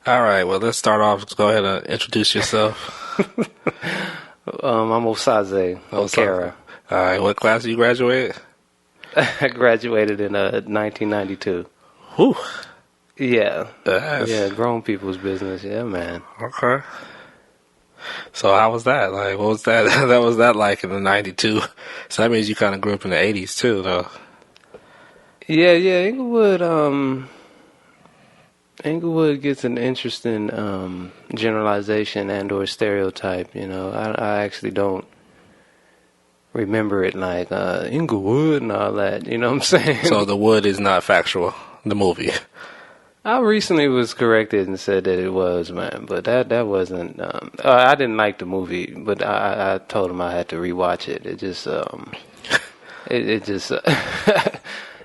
All right, well, let's start off. Go ahead and introduce yourself. I'm Osaze, Osaze. Okara. All right, what class did you graduate? I graduated in 1992. Whew. Yeah, Yes. yeah, grown people's business. Yeah, man. Okay. So how was that? Like, what was that? That was that like in the '92? So that means you kind of grew up in the '80s too, though. Yeah. Inglewood gets an interesting generalization and/or stereotype. I actually don't remember it like Inglewood and all that. You know what I'm saying? So the wood is not factual. The movie. I recently was corrected and said that it was, man, but that wasn't. I didn't like the movie, but I told him I had to rewatch it. It just it just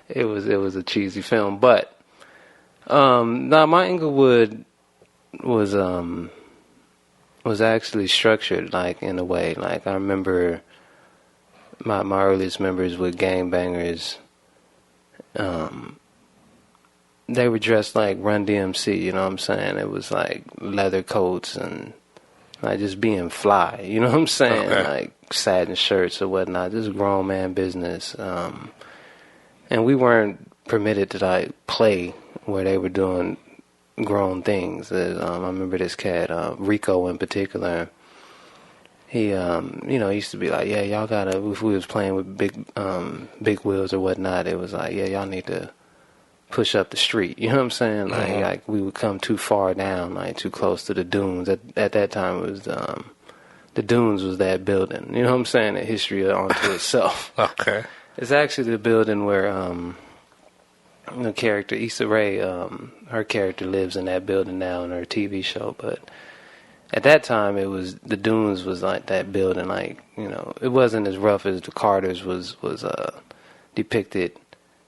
it was a cheesy film, but now my Inglewood was actually structured like in a way. Like I remember my earliest memories with gangbangers. They were dressed like Run DMC, you know what I'm saying? It was like leather coats and like just being fly, you know what I'm saying? Okay. Like satin shirts or whatnot, just grown man business. And we weren't permitted to like play where they were doing grown things. I remember this cat, Rico in particular. He, used to be like, yeah, y'all gotta. If we was playing with big wheels or whatnot, it was like, yeah, y'all need to push up the street. You know what I'm saying? Like we would come too far down, like too close to the dunes. At that time, it was the dunes was that building. You know what I'm saying? The history onto itself. Okay. It's actually the building where the character Issa Rae, her character lives in that building now in her TV show. But at that time, it was the dunes was like that building. Like it wasn't as rough as the Carters was depicted.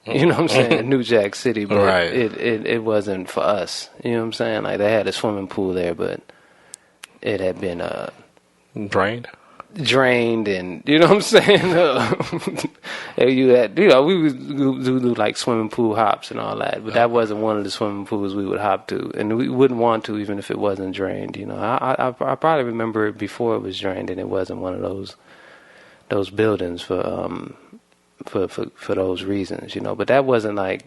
You know what I'm saying? In New Jack City, but Right. it wasn't for us. You know what I'm saying? Like they had a swimming pool there, but it had been Drained. drained, and you know what I'm saying. We would do like swimming pool hops and all that, but that wasn't one of the swimming pools we would hop to, and we wouldn't want to even if it wasn't drained. I probably remember it before it was drained, and it wasn't one of those buildings for those reasons, But that wasn't like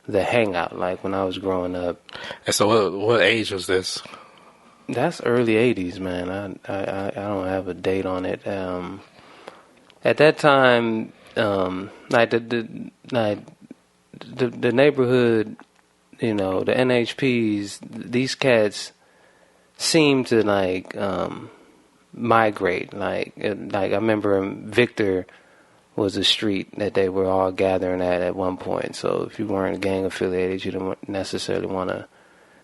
the hangout, like when I was growing up. And so, what age was this? That's early '80s, man. I don't have a date on it. At that time, like the neighborhood, the NHPs, these cats seemed to like migrate. Like I remember Victor was a street that they were all gathering at one point. So if you weren't gang affiliated, you didn't necessarily want to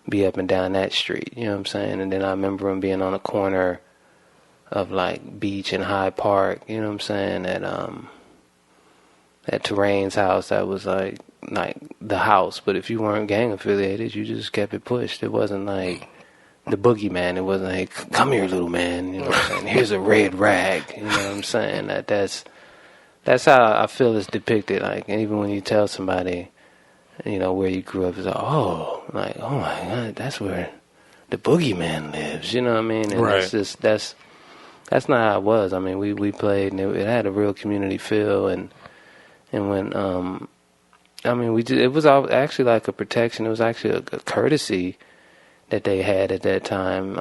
be up and down that street. You know what I'm saying? And then I remember him being on a corner of like Beach and Hyde Park. You know what I'm saying? At Terrain's house, that was like the house. But if you weren't gang affiliated, you just kept it pushed. It wasn't like the boogeyman. It wasn't like, come here, little man. You know what I'm saying? Here's a red rag. You know what I'm saying? That's how I feel it's depicted. Like, even when you tell somebody, where you grew up, it's like, oh my God, that's where the boogeyman lives. You know what I mean? And Right. it's just, that's not how it was. I mean, we played, and it had a real community feel, and when, it was actually like a protection. It was actually a courtesy that they had at that time.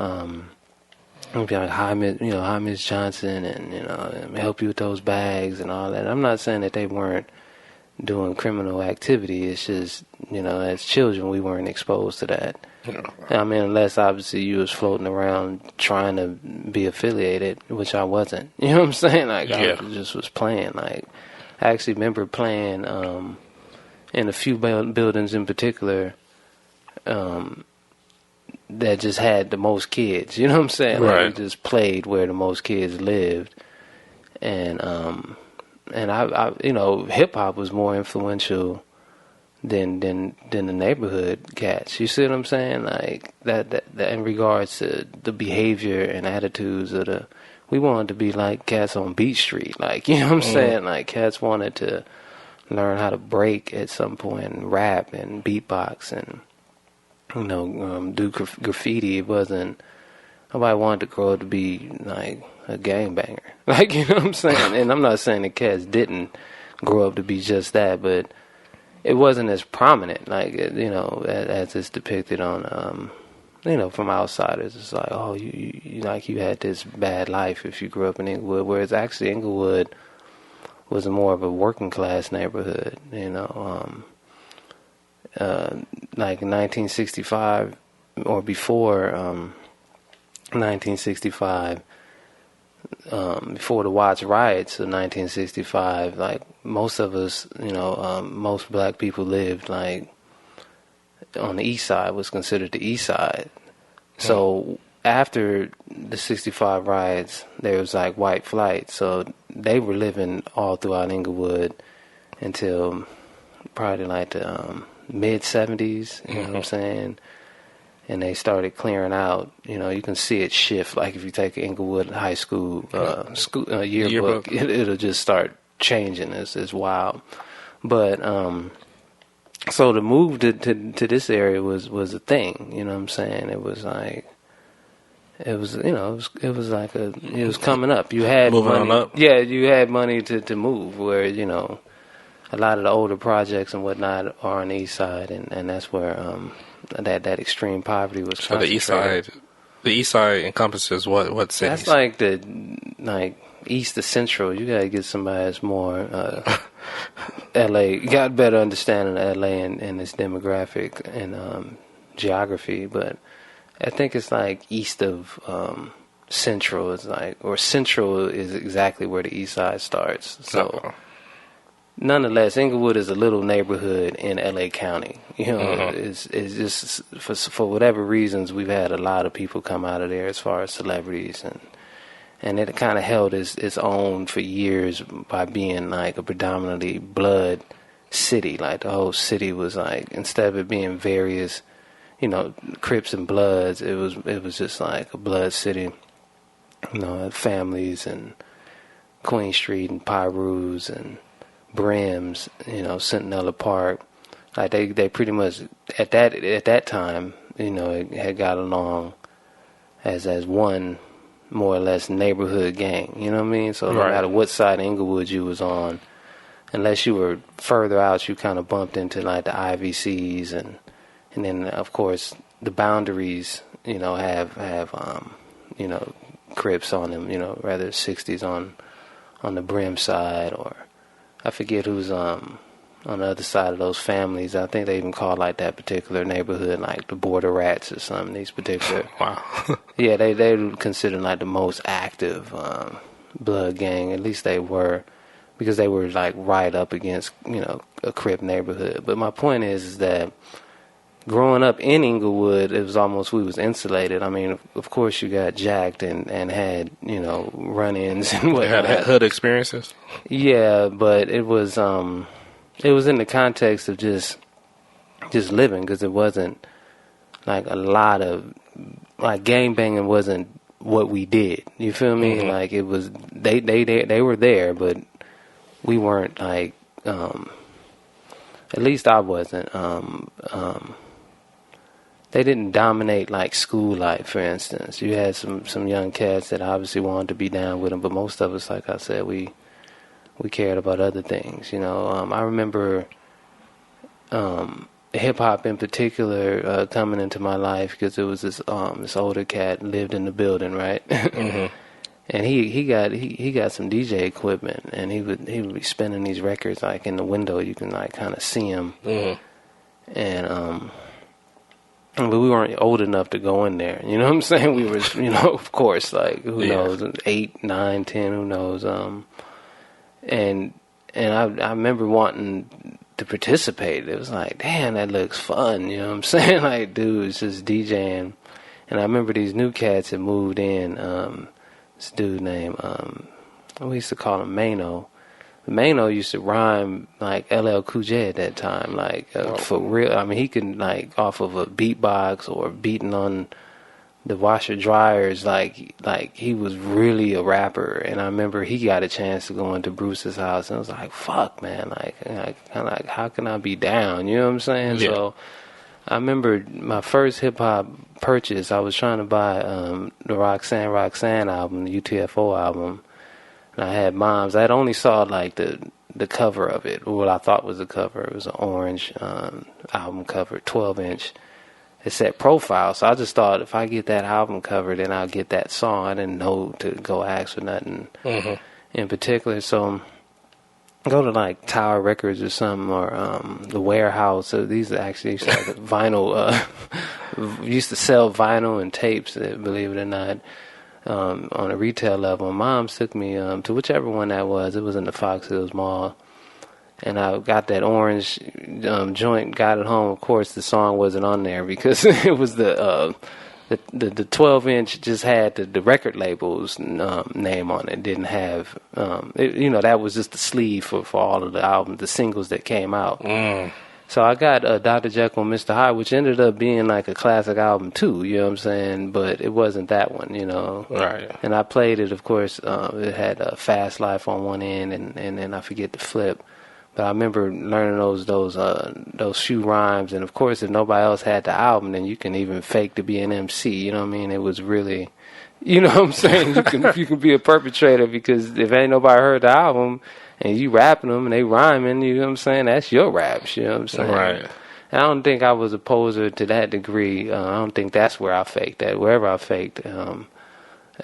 Be like, hi, Miss Johnson, and help you with those bags and all that. I'm not saying that they weren't doing criminal activity. It's just, as children, we weren't exposed to that. I mean, unless obviously you was floating around trying to be affiliated, which I wasn't. You know what I'm saying? Like, Yeah. I just was playing. Like, I actually remember playing in a few buildings in particular. That just had the most kids, you know what I'm saying? Like, Right. we just played where the most kids lived, and I hip hop was more influential than the neighborhood cats. You see what I'm saying? Like that in regards to the behavior and attitudes of we wanted to be like cats on Beach Street, like, you know what I'm saying? Like, cats wanted to learn how to break at some point and rap and beatbox and do graffiti. It wasn't, nobody wanted to grow up to be like a gangbanger. Like, you know what I'm saying? And I'm not saying the cats didn't grow up to be just that, but it wasn't as prominent, like, as it's depicted on, from outsiders. It's like, oh, you had this bad life if you grew up in Inglewood, whereas actually Inglewood was more of a working class neighborhood, like in 1965 or before 1965, before the Watts riots of 1965, like most of us, most black people lived like on the east side, was considered the east side. So after the 65 riots, there was like white flight. So they were living all throughout Inglewood until probably like the mid 70s, you know what I'm saying? And they started clearing out. You can see it shift. Like if you take an Inglewood High School yearbook, it'll just start changing. It's wild. But so the move to this area was a thing. You know what I'm saying? It was like it was like it was coming up. You had moving money, on up. Yeah, you had money to move. Where a lot of the older projects and whatnot are on the east side, and that's where that extreme poverty was So concentrated. the east side encompasses what cities? That's like the east to central. You gotta get somebody that's more L.A. got better understanding of L.A. and its demographic and geography, but I think it's like east of central is like, or central is exactly where the east side starts. So. Nonetheless, Inglewood is a little neighborhood in L.A. County. It's just for whatever reasons we've had a lot of people come out of there as far as celebrities, and it kind of held its own for years by being like a predominantly blood city. Like the whole city was like, instead of it being various, Crips and Bloods, it was just like a blood city. Families and Queen Street and Pyrus and Brims, Centinela Park, like they pretty much at that time, it had got along as one more or less neighborhood gang. You know what I mean? So no matter what side of Inglewood you was on, unless you were further out, you kind of bumped into like the IVCs and then of course the boundaries, have Crips on them, rather 60s on the Brim side, or I forget who's on the other side of those families. I think they even call like that particular neighborhood like the Border Rats or something. These particular yeah, they would consider like the most active blood gang. At least they were, because they were like right up against a Crip neighborhood. But my point is that growing up in Inglewood, it was almost, we was insulated. I mean, of course you got jacked and had, run-ins and whatnot. Had hood experiences? Yeah, but it was in the context of just living, because it wasn't like a lot of, like, gangbanging wasn't what we did. You feel me? Mm-hmm. Like, it was, they were there, but we weren't like, at least I wasn't, they didn't dominate like school life, for instance. You had some young cats that obviously wanted to be down with them, but most of us, like I said, we cared about other things. I remember hip hop in particular coming into my life, because it was this older cat lived in the building, right? Mm-hmm. And he got some DJ equipment, and he would be spinning these records like in the window. You can like kind of see him, mm-hmm. And but we weren't old enough to go in there. You know what I'm saying? We were, of course, like, who knows, 8, 9, 10, who knows? And I remember wanting to participate. It was like, damn, that looks fun. You know what I'm saying? Like, dude, it's just DJing. And I remember these new cats had moved in. This dude named, we used to call him Mano. Mano used to rhyme like LL Cool J at that time, like for real. I mean, he could like off of a beatbox or beating on the washer dryers, like he was really a rapper. And I remember he got a chance to go into Bruce's house, and I was like, "Fuck, man! Like how can I be down?" You know what I'm saying? Yeah. So I remember my first hip hop purchase. I was trying to buy the Roxanne album, the UTFO album, and I had Moms. I had only saw like the cover of it, or what I thought was the cover. It was an orange album cover, 12-inch. It said Profile, so I just thought if I get that album cover, then I'll get that song. I didn't know to go ask for nothing in particular, so go to like Tower Records or something, or the Warehouse. So these are actually used to have vinyl. Used to sell vinyl and tapes, believe it or not, on a retail level. Mom took me to whichever one that was. It was in the Fox Hills Mall. And I got that orange joint, got it home. Of course, the song wasn't on there because it was the 12-inch just had the record label's name on it. Didn't have, that was just the sleeve for all of the albums, the singles that came out. So I got Dr. Jekyll and Mr. Hyde, which ended up being like a classic album too, you know what I'm saying? But it wasn't that one, you know. Right. And I played it, of course. It had Fast Life on one end, and then I forget the flip. But I remember learning those few rhymes, and of course, if nobody else had the album, then you can even fake to be an MC. You know what I mean? It was really, you know what I'm saying? You can be a perpetrator, because if ain't nobody heard the album and you rapping them and they rhyming, you know what I'm saying? That's your raps. You know what I'm saying? Right. And I don't think I was a poser to that degree. I don't think that's where I faked that. Wherever I faked,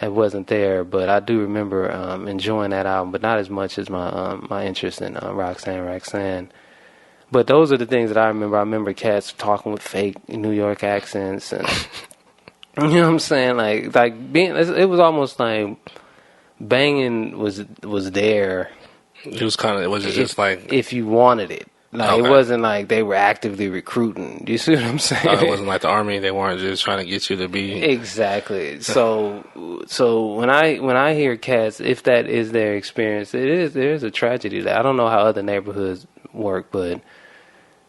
it wasn't there, but I do remember enjoying that album, but not as much as my interest in Roxanne. But those are the things that I remember. I remember cats talking with fake New York accents, and you know what I'm saying, like being. It was almost like banging was there. It was kind of. It was just like if you wanted it. Like, okay. It wasn't like they were actively recruiting. You see what I'm saying? It wasn't like the army. They weren't just trying to get you to be exactly. So when I hear cats, if that is their experience, there is a tragedy there. I don't know how other neighborhoods work, but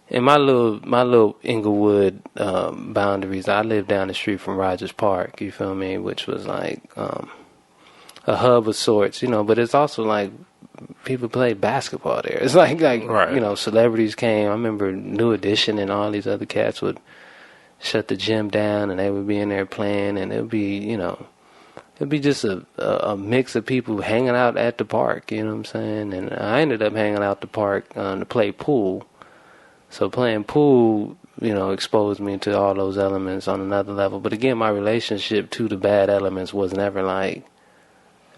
in my little Inglewood boundaries, I lived down the street from Rogers Park. You feel me? Which was like a hub of sorts, you know. But it's also like people played basketball there. It's like right. You know, celebrities came. I remember New Edition and all these other cats would shut the gym down, and they would be in there playing, and it'd be just a mix of people hanging out at the park. You know what I'm saying? And I ended up hanging out the park to play pool. So playing pool, you know, exposed me to all those elements on another level. But again, my relationship to the bad elements was never like,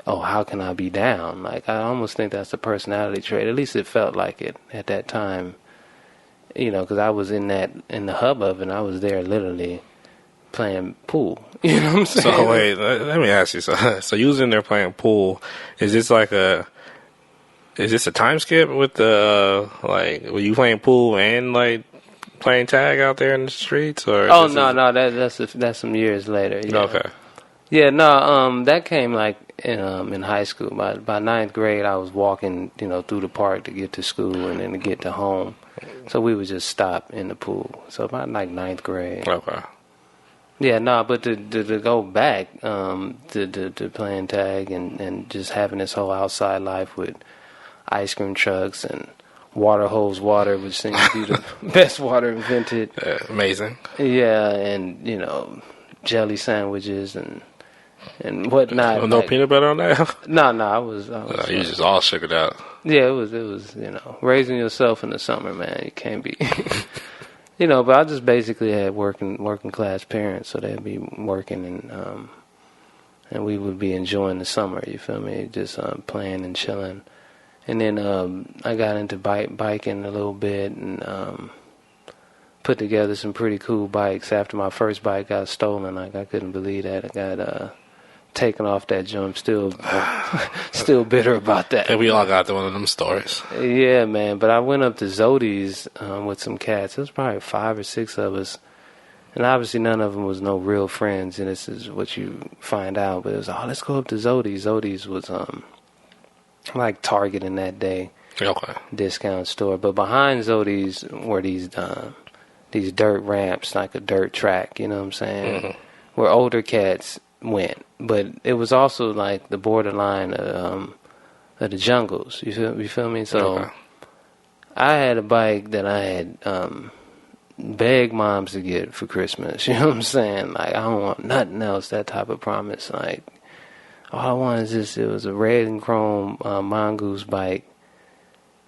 oh, how can I be down? Like, I almost think that's a personality trait. At least it felt like it at that time. You know, because I was in the hub of it, and I was there literally playing pool. You know what I'm saying? So, wait, let me ask you. So you was in there playing pool. Is this a time skip with the, were you playing pool and, playing tag out there in the streets? Or oh, no, that's some years later. Yeah. Okay. Yeah, no, that came in high school. By ninth grade, I was walking, you know, through the park to get to school and then to get to home. So we would just stop in the pool. So about ninth grade. Okay. Yeah, no, but to go back to playing tag and just having this whole outside life with ice cream trucks and water hose water, which seems to be the best water invented. Amazing. Yeah, and, you know, jelly sandwiches and whatnot. Well, no peanut butter on that? No, I was you just all sugared out. Yeah, it was, you know, raising yourself in the summer, man. You can't be, you know. But I just basically had working class parents, so they'd be working and we would be enjoying the summer. You feel me? Just playing and chilling. And then I got into biking a little bit and put together some pretty cool bikes. After my first bike got stolen, I couldn't believe that. I got taken off that jump. Still bitter about that. And we all got one of them stories. Yeah, man. But I went up to Zodi's with some cats. It was probably 5 or 6 of us. And obviously none of them was no real friends, and this is what you find out. But it was, let's go up to Zodi's. Zodi's was like Target in that day. Okay. Discount store. But behind Zodi's were these dirt ramps, like a dirt track, you know what I'm saying? Mm-hmm. Where older cats went. But it was also like the borderline of the jungles. You feel me? So okay. I had a bike that I had beg moms to get for Christmas. You know what I'm saying? Like, I don't want nothing else, that type of promise. Like, all I want is this. It was a red and chrome Mongoose bike.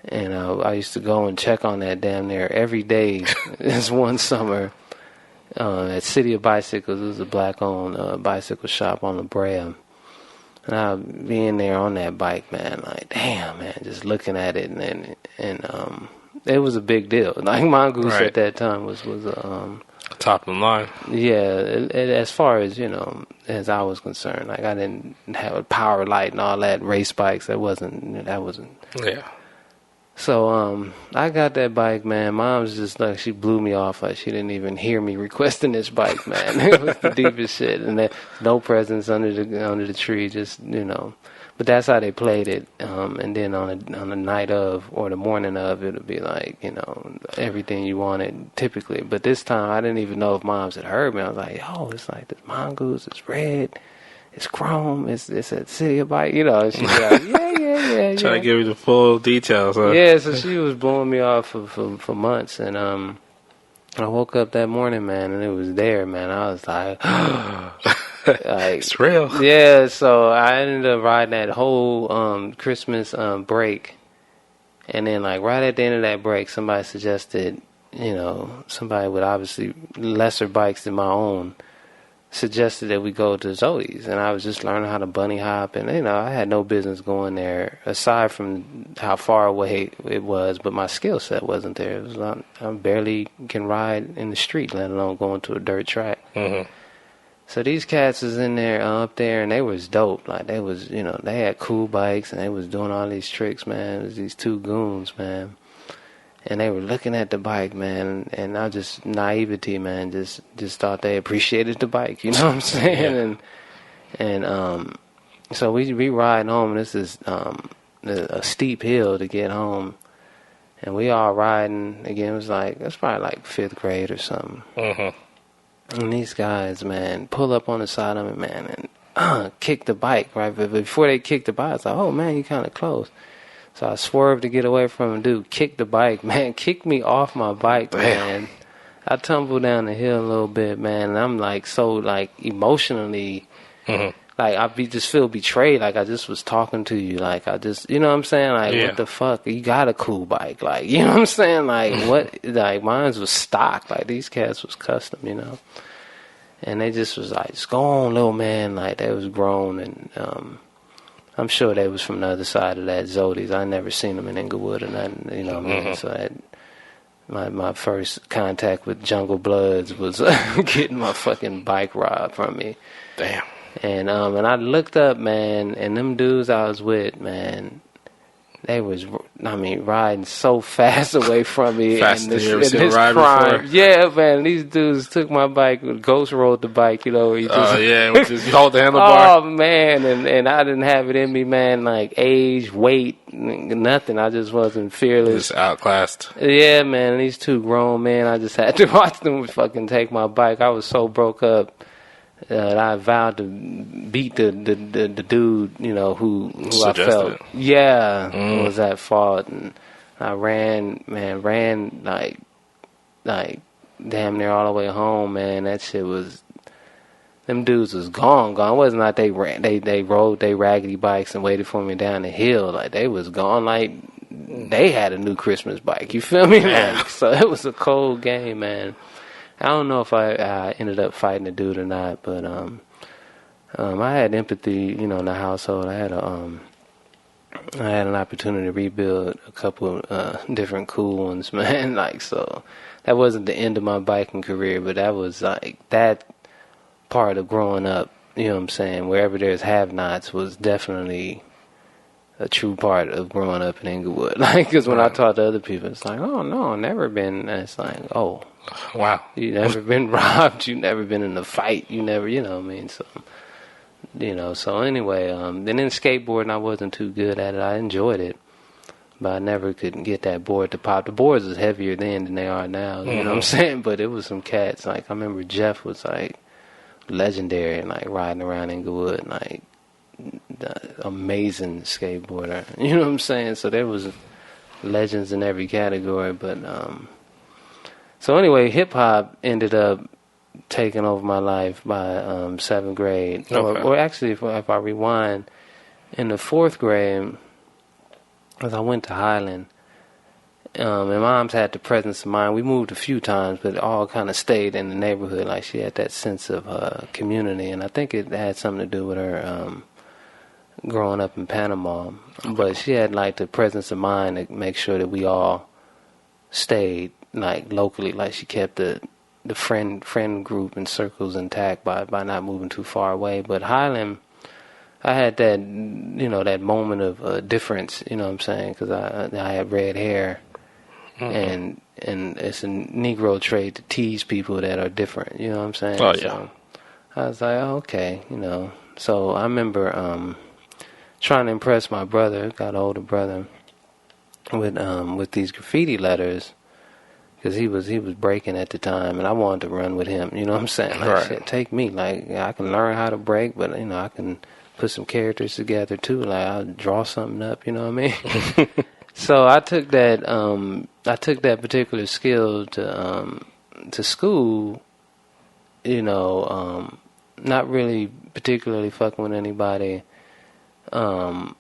And I used to go and check on that damn near every day. This one summer at City of Bicycles. It was a black-owned bicycle shop on La Brea. And I'd be in there on that bike, man. Like, damn, man, just looking at it. And it was a big deal. Like, Mongoose at that time was top of the line. Yeah, as far as, you know, as I was concerned. Like, I didn't have a power light and all that, race bikes. That wasn't. Yeah. So, I got that bike, man. Mom's just like, she blew me off. Like, she didn't even hear me requesting this bike, man. It was the deepest shit. And no presents under the tree, just, you know. But that's how they played it. And then on the night of, or the morning of, it'll be like, you know, everything you wanted, typically. But this time, I didn't even know if moms had heard me. I was like, yo, it's like this Mongoose, it's red. It's chrome. It's at City of Bike. You know, and she's like, yeah. Trying to give you the full details. Huh? Yeah, so she was blowing me off for months, and I woke up that morning, man, and it was there, man. I was like, like it's real. Yeah, so I ended up riding that whole Christmas break, and then like right at the end of that break, somebody suggested, you know, somebody with obviously lesser bikes than my own, suggested that we go to Zody's, and I was just learning how to bunny hop, and you know, I had no business going there aside from how far away it was, but my skill set wasn't there. It was not, I barely can ride in the street, let alone going to a dirt track. Mm-hmm. So these cats was in there, up there, and they was dope. Like, they was, you know, they had cool bikes, and they was doing all these tricks, man. It was these two goons, man. And they were looking at the bike, man, and I just, naivety, man, just thought they appreciated the bike, you know what I'm saying? Yeah. And so we ride home, and this is a steep hill to get home, and we all riding, again, it was probably like 5th grade or something. Mm-hmm. And these guys, man, pull up on the side of me, man, and kick the bike, right? But before they kick the bike, I was like, oh, man, you kind of close. So I swerved to get away from him. Dude, kicked the bike, man. Kicked me off my bike, man. I tumbled down the hill a little bit, man. And I'm like, so like emotionally, like I just feel betrayed. Like I just was talking to you. Like I just, you know what I'm saying? Like, what the fuck? You got a cool bike. Like, you know what I'm saying? Like what, like mine was stock. Like these cats was custom, you know? And they just was like, just go on, little man. Like they was grown, and, I'm sure they was from the other side of that Zody's. I never seen them in Inglewood or nothing, you know what I mean? So that, my first contact with Jungle Bloods was getting my fucking bike robbed from me. Damn. And I looked up, man, and them dudes I was with, man, they was, I mean, riding so fast away from me. Fast in you ever seen a this ride crime. before? Yeah, man, these dudes took my bike, ghost rolled the bike, you know. Oh, which is, you hold the handlebar. Oh, man, and I didn't have it in me, man, like age, weight, nothing. I just wasn't fearless. Just outclassed. Yeah, man, these two grown men, I just had to watch them fucking take my bike. I was so broke up. I vowed to beat the dude, you know, who I felt, was at fault, and I ran like damn near all the way home, man. That shit was, them dudes was gone. It wasn't like they rode their raggedy bikes and waited for me down the hill. Like they was gone, like they had a new Christmas bike. You feel me? Like, so it was a cold game, man. I don't know if I ended up fighting the dude or not, but I had empathy, you know, in the household. I had an opportunity to rebuild a couple different cool ones, man. Like, so that wasn't the end of my biking career, but that was like that part of growing up. You know what I'm saying? Wherever there's have-nots was definitely a true part of growing up in Inglewood. Like, because when I talk to other people, it's like, oh no, never been. And it's like, oh. Wow. You never been robbed. You never been in a fight. You never, you know what I mean? So, you know, so anyway, then in skateboarding, I wasn't too good at it. I enjoyed it, but I never could get that board to pop. The boards was heavier then than they are now. You know what I'm saying? But it was some cats. Like, I remember Jeff was like legendary and like riding around Inglewood, like amazing skateboarder. You know what I'm saying? So there was legends in every category, but, So anyway, hip hop ended up taking over my life by 7th grade, or actually, if I rewind, in the 4th grade, as I went to Highland. And mom's had the presence of mind. We moved a few times, but all kind of stayed in the neighborhood. Like she had that sense of community, and I think it had something to do with her growing up in Panama. But she had like the presence of mind to make sure that we all stayed like locally. Like she kept the friend group and circles intact by not moving too far away. But Highland, I had that that moment of difference. You know what I'm saying? Because I had red hair. And it's a Negro trait to tease people that are different. You know what I'm saying? Oh, yeah. So I was like, oh, okay, So I remember trying to impress my brother, got an older brother, with these graffiti letters, because he was breaking at the time, and I wanted to run with him. You know what I'm saying? Like, right. shit, take me. Like, I can learn how to break, but I can put some characters together too. Like, I'll draw something up. You know what I mean? So I took that particular skill to school, not really particularly fucking with anybody, and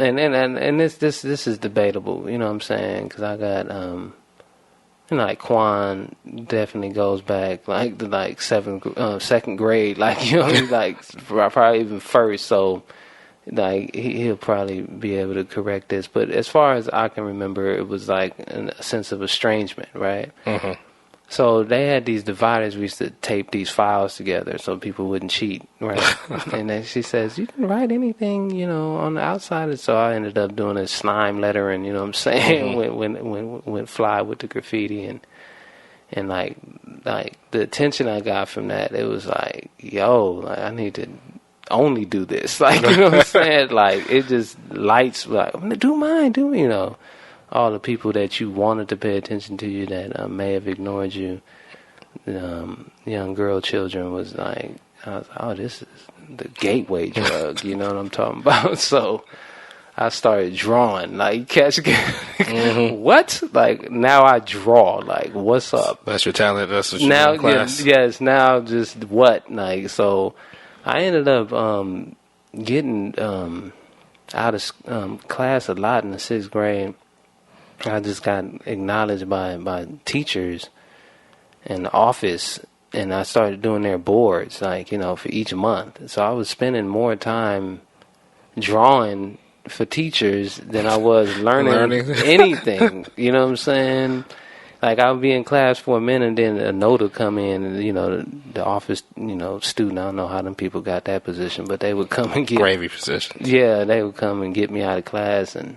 this is debatable, you know what I'm saying? Because I got like Quan definitely goes back like to like 2nd grade, like like probably even first, so. Like he'll probably be able to correct this, but as far as I can remember, it was like a sense of estrangement, right? Mm-hmm. So they had these dividers. We used to tape these files together so people wouldn't cheat, right? And then she says, "You can write anything, on the outside." So I ended up doing a slime lettering, you know what I'm saying? Mm-hmm. Went fly with the graffiti and like the attention I got from that, it was like, yo, like I need to only do this, like, you know what I'm saying? Like, it just lights, like, do mine, all the people that you wanted to pay attention to you that may have ignored you. Young girl children was like, I was like, oh, this is the gateway drug, you know what I'm talking about? So I started drawing, like, Mm-hmm. what? Like, now I draw, like, what's up? That's your talent. That's what you now, do in class. yes, now just what? Like, so I ended up getting out of class a lot in the 6th grade. I just got acknowledged by teachers in the office, and I started doing their boards, like, for each month. So I was spending more time drawing for teachers than I was learning anything. You know what I'm saying? Like, I would be in class for a minute, and then a note would come in, and, the office, student, I don't know how them people got that position, but they would come and get... Gravy position. Yeah, they would come and get me out of class, and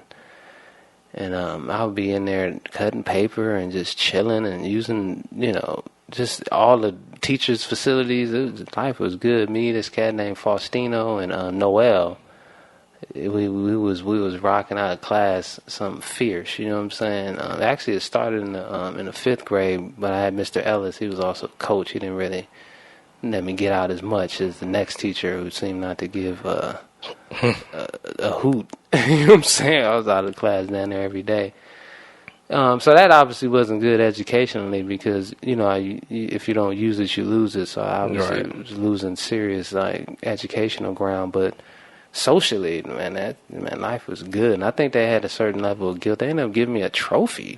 I would be in there cutting paper and just chilling and using, just all the teachers' facilities. Life was good. Me, this cat named Faustino, and Noel. We was rocking out of class something fierce, you know what I'm saying? Actually, it started in the 5th grade, but I had Mr. Ellis. He was also a coach. He didn't really let me get out as much as the next teacher, who seemed not to give a hoot. You know what I'm saying? I was out of class down there every day. So that obviously wasn't good educationally, because if you don't use it, you lose it. So I obviously was losing serious like educational ground, but socially, man, life was good, and I think they had a certain level of guilt. They ended up giving me a trophy.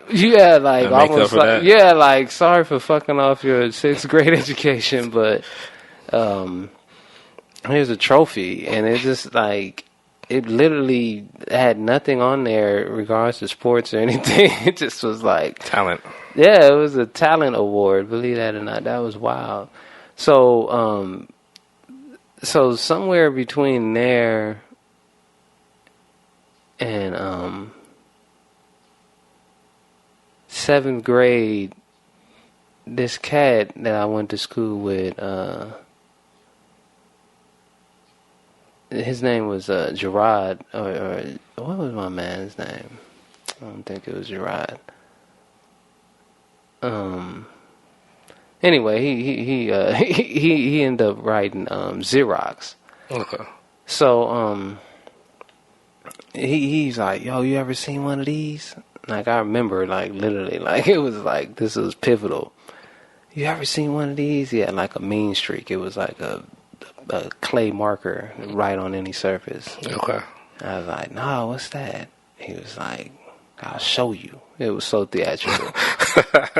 Yeah, like almost like, yeah, like, sorry for fucking off your 6th grade education, but here's a trophy, and it just like, it literally had nothing on there regards to sports or anything. It just was like talent. Yeah, it was a talent award. Believe that or not, that was wild. So so somewhere between there and 7th grade, this cat that I went to school with, his name was Gerard, or what was my man's name? I don't think it was Gerard. Anyway, he ended up writing Xerox. Okay. So he's like, yo, you ever seen one of these? Like, I remember, like, literally, like, it was like, this was pivotal. You ever seen one of these? Yeah, like a mean streak. It was like a clay marker right on any surface. Okay. I was like, no, what's that? He was like, I'll show you. It was so theatrical.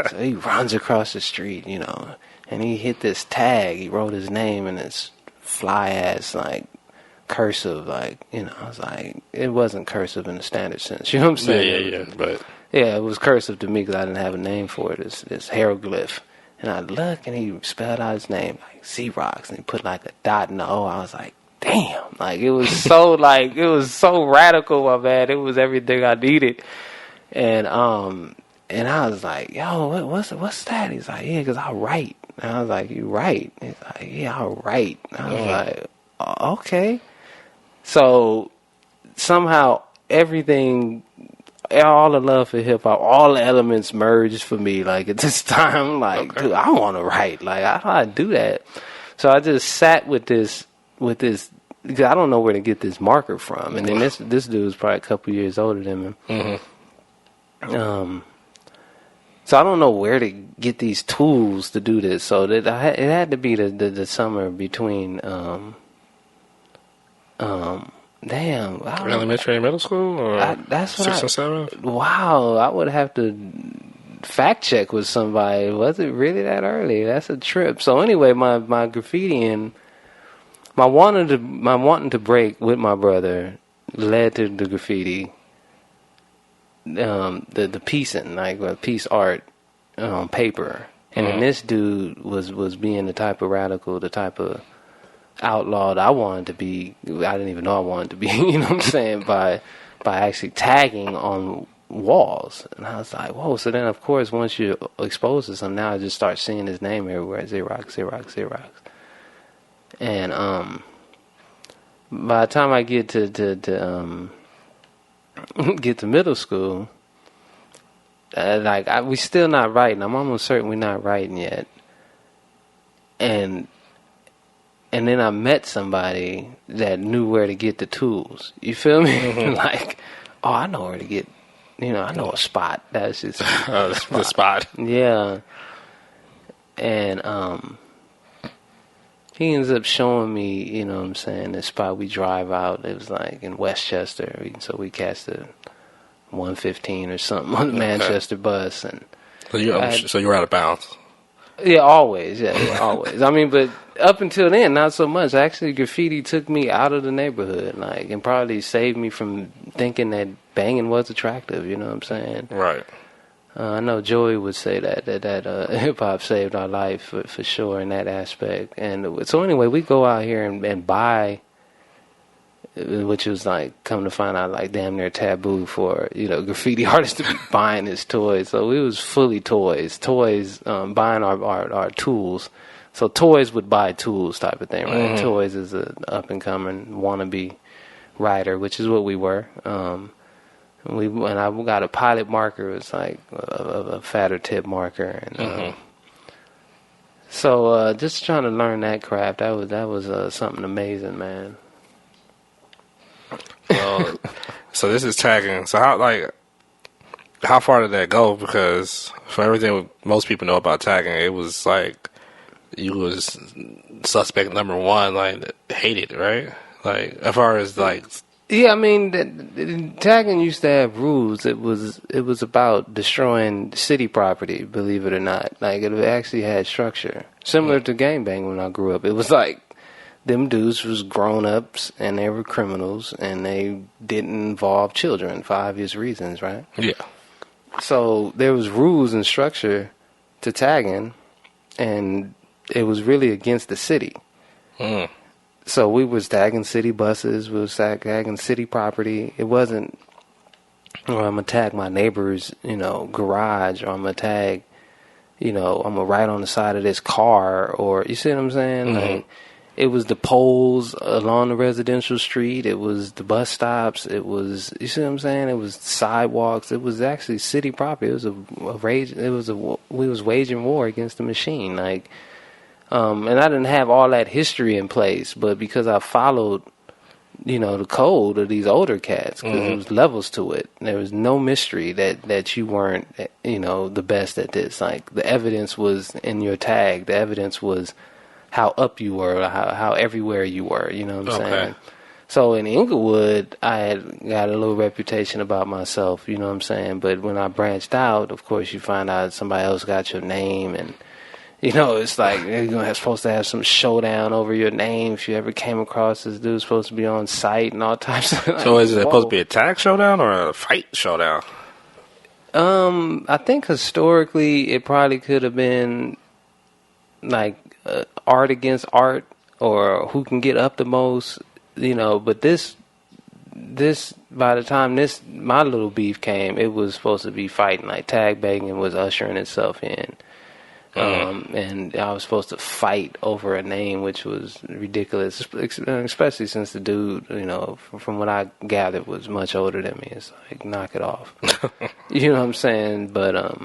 So he runs across the street, you know, and he hit this tag. He wrote his name in this fly-ass, like, cursive, like, you know. I was like, it wasn't cursive in the standard sense. You know what I'm saying? Yeah. But yeah, it was cursive to me because I didn't have a name for it. It's hieroglyph. And I look, and he spelled out his name, like, Xerox, and he put, like, a dot in the O. I was like, damn. Like, it was so, like, it was so radical, my man. It was everything I needed. And I was like, yo, what's that? He's like, yeah, because I write. And I was like, you write? He's like, yeah, I write. I was like, okay. So, somehow, everything... all the love for hip hop, all the elements merged for me. Like at this time, like, dude, I want to write. Like, how do I do that? So I just sat with this, because I don't know where to get this marker from. And then this dude was probably a couple years older than me. Mm-hmm. So I don't know where to get these tools to do this. So that it had to be the summer between damn. Elementary and middle school? Or that's what 6 and 7? Wow, I would have to fact check with somebody. Was it really that early? That's a trip. So anyway, my graffitiing, my wanting to break with my brother led to the graffiti. The piecing, like piece art on paper. And then this dude was being the type of radical, the type of outlawed I wanted to be. I didn't even know I wanted to be, you know what I'm saying, by actually tagging on walls. And I was like, whoa. So then, of course, once you're exposed to something, now I just start seeing his name everywhere. Xerox. And by the time I get to get to middle school, we still not writing. I'm almost certain we're not writing yet. And then I met somebody that knew where to get the tools. You feel me? Mm-hmm. Like, oh, I know where to get, you know, I know a spot. That's just the spot. Yeah. And he ends up showing me, you know what I'm saying, the spot we drive out. It was like in Westchester. So we catch the 115 or something on the Manchester bus. And so you're out of bounds. Yeah, always. Yeah, always. I mean, but up until then, not so much. Actually, graffiti took me out of the neighborhood, like, and probably saved me from thinking that banging was attractive. You know what I'm saying? Right. I know Joey would say that hip hop saved our life for sure in that aspect. And so anyway, we go out here and buy, which was like, come to find out, like, damn near taboo for, you know, graffiti artists to be buying his toys. So we was fully toys, buying our tools. So toys would buy tools type of thing, right? Mm-hmm. Toys is an up and coming wannabe writer, which is what we were. And I got a pilot marker. It was like a fatter tip marker, and so just trying to learn that craft. That was something amazing, man. So this is tagging. So how far did that go? Because for everything most people know about tagging, it was like you was suspect number one, like hated, right? Like as far as like. Yeah, I mean, tagging used to have rules. It was about destroying city property, believe it or not. Like, it actually had structure. Similar to gangbangin when I grew up. It was like, them dudes was grown-ups, and they were criminals, and they didn't involve children for obvious reasons, right? Yeah. So, there was rules and structure to tagging, and it was really against the city. Mm. So we was tagging city buses, we was tagging city property. It wasn't, I'm going to tag my neighbor's, you know, garage, or I'm going to tag, you know, I'm going to write on the side of this car, or, you see what I'm saying? Mm-hmm. Like, it was the poles along the residential street. It was the bus stops. It was, you see what I'm saying? It was sidewalks. It was actually city property. It was we was waging war against the machine. Like, and I didn't have all that history in place, but because I followed the code of these older cats, because there was levels to it. There was no mystery that you weren't, the best at this. Like, the evidence was in your tag. The evidence was how up you were, how everywhere you were. You know what I'm saying? So in Inglewood, I had got a little reputation about myself. You know what I'm saying? But when I branched out, of course, you find out somebody else got your name, and it's like you're supposed to have some showdown over your name if you ever came across this dude supposed to be on site and all types of So is it supposed to be a tag showdown or a fight showdown? I think historically it probably could have been like art against art, or who can get up the most, but this by the time my little beef came, it was supposed to be fighting. Like, tag banging was ushering itself in. And I was supposed to fight over a name, which was ridiculous, especially since the dude, from what I gathered, was much older than me. It's like, knock it off. You know what I'm saying? But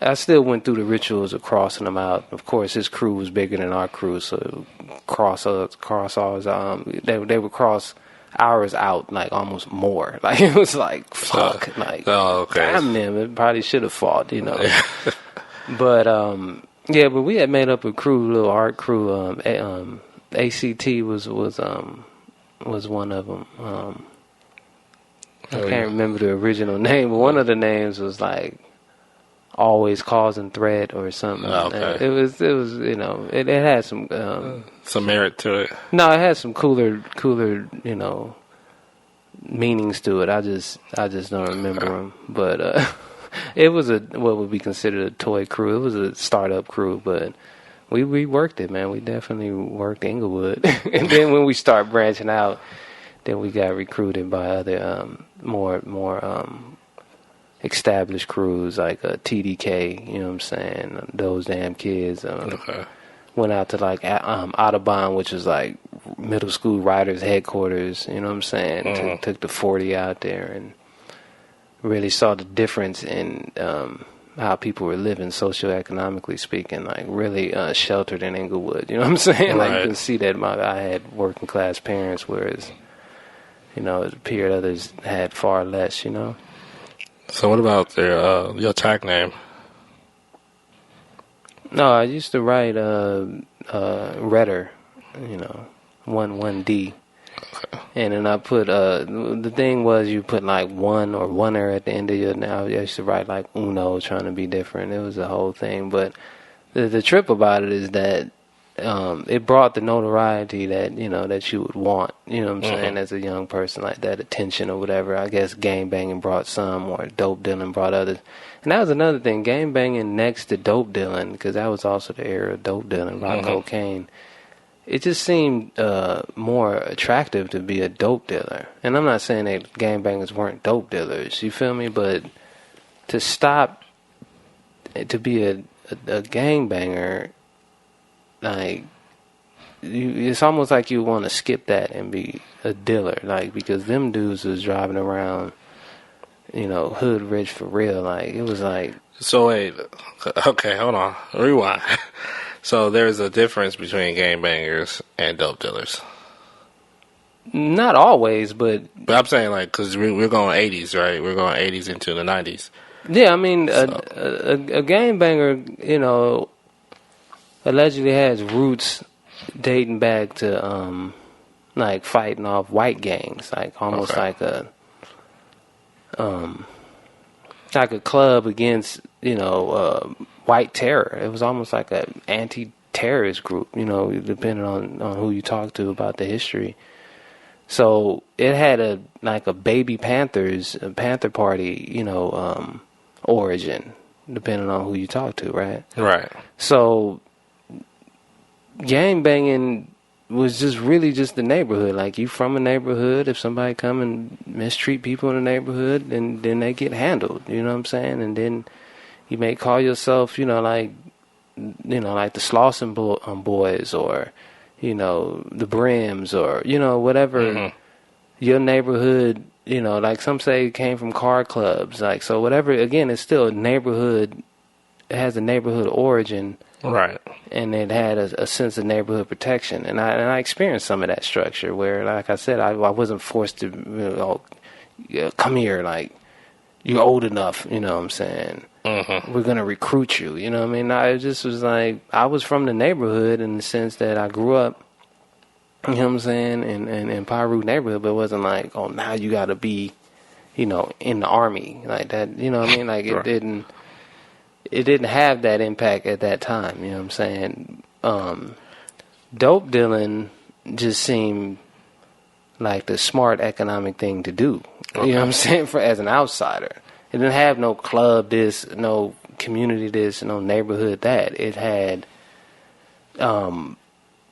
I still went through the rituals of crossing them out. Of course, his crew was bigger than our crew, so cross ours. They would cross hours out, like, almost more. Like, it was like, fuck. Damn them. It probably should have fought, But but we had made up a little art crew. ACT was one of them. I can't remember the original name, but one of the names was like Always Causing Threat or something. It was it had some merit to it. No, it had some cooler meanings to it. I just don't remember them, but. It was what would be considered a toy crew. It was a startup crew, but we worked it, man. We definitely worked Inglewood. And then when we start branching out, then we got recruited by other more established crews like TDK. You know what I'm saying? Those damn kids. Went out to like Audubon, which was like middle school writers headquarters. You know what I'm saying? Took the 40 out there and really saw the difference in how people were living socioeconomically speaking, like really sheltered in Inglewood. You know what I'm saying? Like, you can see that I had working class parents, whereas it appeared others had far less. So what about your tag name? No, I used to write Redder, 1D. And then I put the thing was you put like one or oneer at the end of your name. I used to write like Uno, trying to be different. It was a whole thing. But the trip about it is that it brought the notoriety that that you would want. You know what I'm saying? As a young person, like that attention or whatever. I guess gangbanging brought some, or dope dealing brought others. And that was another thing. Gangbanging next to dope dealing, because that was also the era of dope dealing, rock cocaine. It just seemed more attractive to be a dope dealer. And I'm not saying that gangbangers weren't dope dealers, you feel me? But to stop to be a gangbanger, like, it's almost like you want to skip that and be a dealer. Like, because them dudes was driving around, hood rich for real. Like, it was like... So wait, okay, hold on. Rewind. So there's a difference between gangbangers and dope dealers. Not always, but I'm saying, like, because we're going 80s, right? We're going 80s into the 90s. Yeah, I mean, a gangbanger, allegedly has roots dating back to, like, fighting off white gangs, like almost like a club against, white terror. It was almost like an anti-terrorist group, depending on who you talk to about the history. So it had a baby Panther Party, origin, depending on who you talk to, right? Right. So gangbanging was just the neighborhood. Like, you from a neighborhood, if somebody come and mistreat people in the neighborhood, then they get handled, you know what I'm saying? And then you may call yourself, like the Slauson boys, or, the Brims, or, whatever your neighborhood, like some say came from car clubs. Like, so whatever, again, it's still a neighborhood. It has a neighborhood origin. Right. And it had a sense of neighborhood protection. And I experienced some of that structure where, like I said, I wasn't forced to, come here, like, you're old enough, you know what I'm saying? Mm-hmm. We're going to recruit you, you know what I mean? I just was like, I was from the neighborhood in the sense that I grew up, you know what I'm saying, in Piru neighborhood, but it wasn't like, oh, now you got to be, in the army like that, you know what I mean? Like, it didn't have that impact at that time, you know what I'm saying? Dope dealing just seemed like the smart economic thing to do. Okay. You know what I'm saying? As an outsider. It didn't have no club this, no community this, no neighborhood that. It had,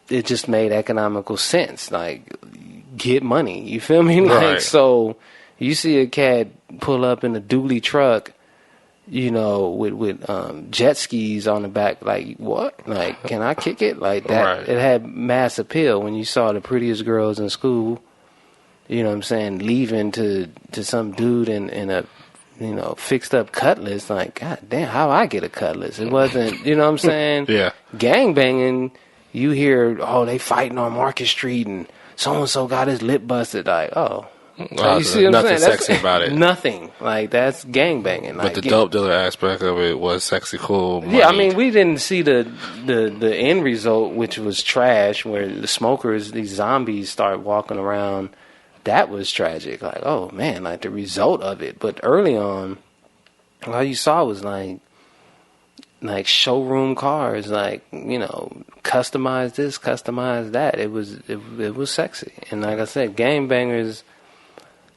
it just made economical sense. Like, get money. You feel me? Right. Like, so you see a cat pull up in a dually truck, with jet skis on the back, like, what? Like, can I kick it? Like that. Right. It had mass appeal when you saw the prettiest girls in school, you know what I'm saying, leaving to some dude in a, fixed up Cutlass. Like, God damn, how I get a Cutlass? It wasn't, you know what I'm saying? Yeah. Gangbanging, you hear, oh, they fighting on Market Street and so-and-so got his lip busted. Like, oh. You see what I'm saying? Nothing sexy about it. Nothing. Like, that's gangbanging. But the dope dealer aspect of it was sexy, cool, money. Yeah, I mean, we didn't see the end result, which was trash, where the smokers, these zombies, start walking around. That was tragic. Like, oh, man, like, the result of it. But early on, all you saw was, like showroom cars, like, customize this, customize that. It was sexy. And like I said, gangbangers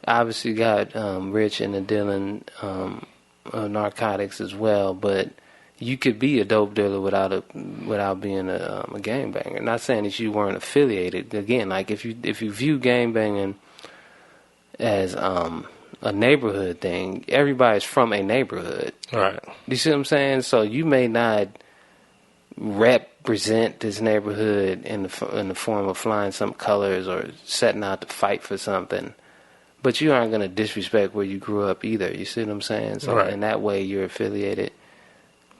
obviously got rich in the dealing of narcotics as well, but you could be a dope dealer without being a gangbanger. Not saying that you weren't affiliated. Again, like, if you view gangbanging as a neighborhood thing, everybody's from a neighborhood. Right. You see what I'm saying? So you may not represent this neighborhood in the form of flying some colors or setting out to fight for something, but you aren't going to disrespect where you grew up either. You see what I'm saying? So in that way, you're affiliated.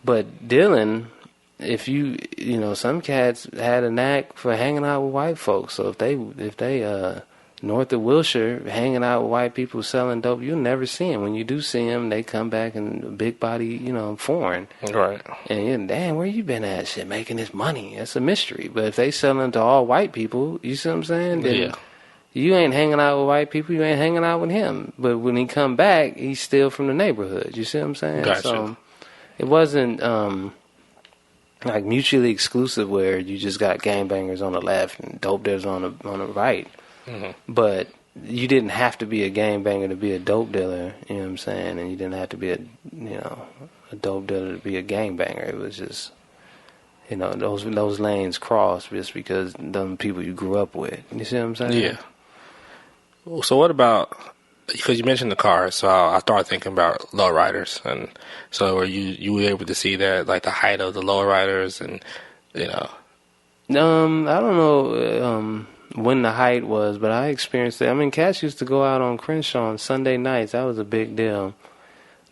But dealing, if some cats had a knack for hanging out with white folks. So if they north of Wilshire hanging out with white people selling dope, you'll never see them. When you do see them, they come back in big body, foreign. Right. And damn, where you been at? Shit, making this money. That's a mystery. But if they selling to all white people, you see what I'm saying? Then you ain't hanging out with white people. You ain't hanging out with him. But when he come back, he's still from the neighborhood. You see what I'm saying? Gotcha. So it wasn't like mutually exclusive where you just got gangbangers on the left and dope dealers on the right. Mm-hmm. But you didn't have to be a gangbanger to be a dope dealer, you know what I'm saying? And you didn't have to be a dope dealer to be a gangbanger. It was just, those lanes crossed just because them people you grew up with. You see what I'm saying? Yeah. So what about, because you mentioned the cars, so I started thinking about lowriders. And so were you were able to see that, like the height of the lowriders and, I don't know when the height was, but I experienced it. I mean, cats used to go out on Crenshaw on Sunday nights. That was a big deal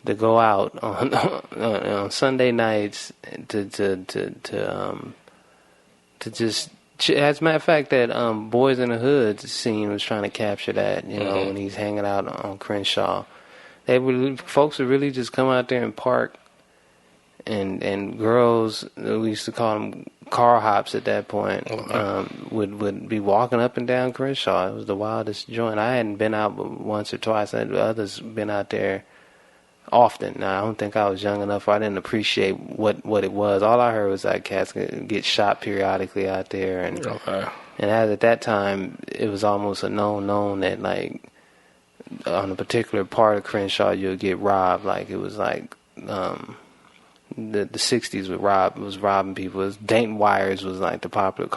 to go out on Sunday nights to just. As a matter of fact, that Boys in the Hood scene was trying to capture that. Mm-hmm. When he's hanging out on Crenshaw, folks would really just come out there and park, and girls, we used to call them car hops at that point, would be walking up and down Crenshaw. It was the wildest joint. I hadn't been out but once or twice. Others been out there often. Now, I don't think I was young enough, or I didn't appreciate what it was. All I heard was that cats get shot periodically out there, and at that time, it was almost a known that, like, on a particular part of Crenshaw, you'll get robbed. Like, it was like the 60s was robbing people. It was Dayton Wires was like the popular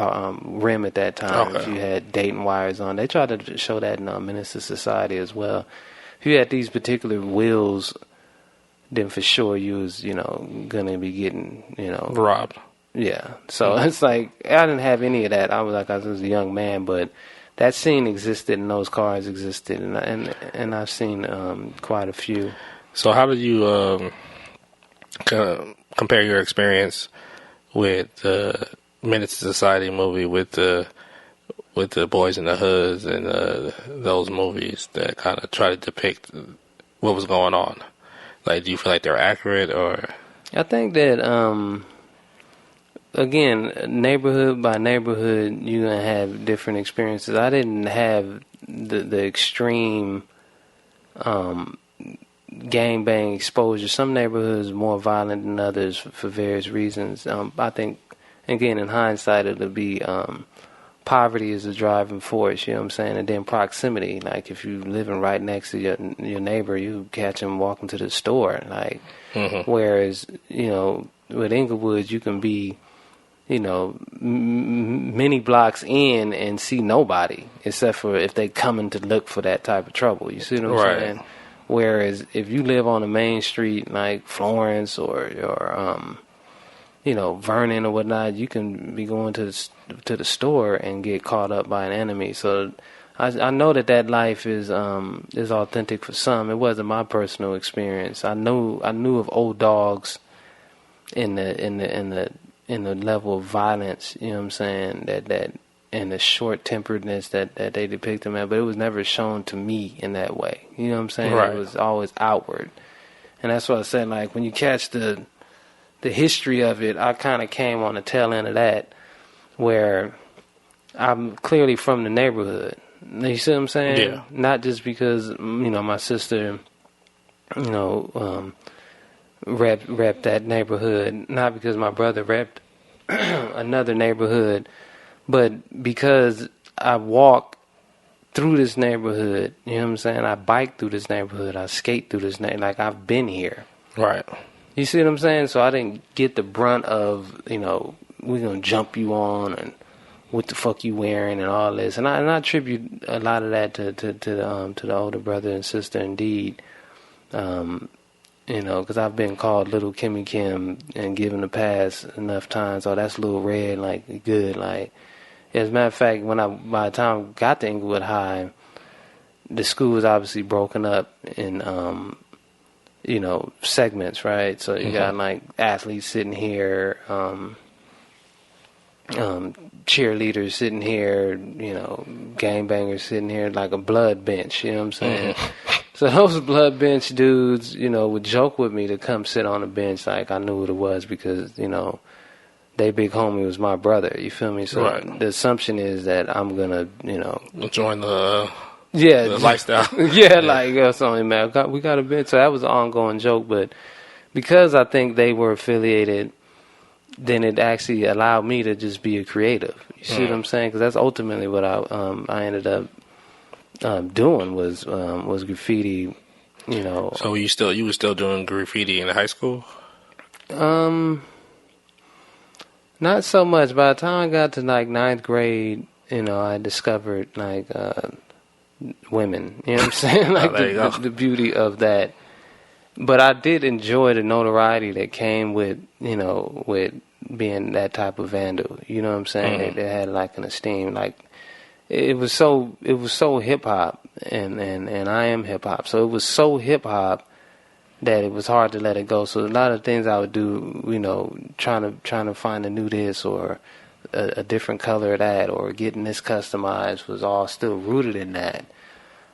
rim at that time. If you had Dayton Wires on, they tried to show that in Menace to Society as well. If you had these particular wheels, then for sure you was gonna be getting robbed. Yeah. So it's like I didn't have any of that. I was a young man, but that scene existed and those cars existed, and I've seen quite a few. So how did you compare your experience with the Menace to Society movie with the Boys in the Hoods and those movies that kind of try to depict what was going on? Like, do you feel like they're accurate, or? I think that again, neighborhood by neighborhood, you're gonna have different experiences. I didn't have the extreme gangbang exposure. Some neighborhoods more violent than others for various reasons. I think, again, in hindsight, it'll be poverty is a driving force. You know what I'm saying? And then proximity. Like, if you living right next to your neighbor, you catch him walking to the store. Like, whereas, you know, with Inglewood, you can be, you know, many blocks in and see nobody, except for if they coming to look for that type of trouble. You see what I'm saying? Whereas if you live on a main street like Florence or you know, Vernon or whatnot, you can be going to the store and get caught up by an enemy. So I know that life is authentic for some. It wasn't my personal experience. I knew of old dogs in the level of violence, you know what I'm saying, that and the short-temperedness that they depict them at, but it was never shown to me in that way. You know what I'm saying? Right. It was always outward. And that's what I said, like, when you catch the history of it, I kind of came on the tail end of that, where I'm clearly from the neighborhood. You see what I'm saying? Yeah. Not just because, you know, my sister, you know, rep that neighborhood, not because my brother repped another neighborhood, but because I walk through this neighborhood, you know what I'm saying? I bike through this neighborhood, I skate through this neighborhood, like, I've been here. Right. You see what I'm saying? So I didn't get the brunt of, you know, we're going to jump you on and what the fuck you wearing and all this. And I attribute a lot of that to the older brother and sister, indeed. You know, because I've been called Little Kimmy Kim and given a pass enough times. Oh, that's Little Red, like, good. Like, as a matter of fact, by the time I got to Inglewood High, the school was obviously broken up in, you know, segments, right? So you got, like, athletes sitting here, cheerleaders sitting here, you know, gangbangers sitting here, like a blood bench, you know what I'm saying? So those blood bench dudes, you know, would joke with me to come sit on the bench, like I knew what it was because, you know, they big homie was my brother, you feel me? So the assumption is that I'm gonna, you know, join the lifestyle. Like, something, man, we got a bench. So that was an ongoing joke, but because I think they were affiliated, then it actually allowed me to just be a creative. You see what I'm saying? Because that's ultimately what I ended up doing was graffiti. You know. So you were still doing graffiti in high school? Not so much. By the time I got to like 9th grade, you know, I discovered like women. You know what I'm saying? Like the beauty of that. But I did enjoy the notoriety that came with, you know, with being that type of vandal. You know what I'm saying? They had like an esteem. Like it was so hip hop, and I am hip hop. So it was so hip hop that it was hard to let it go. So a lot of things I would do, you know, trying to find a new this or a different color of that or getting this customized was all still rooted in that.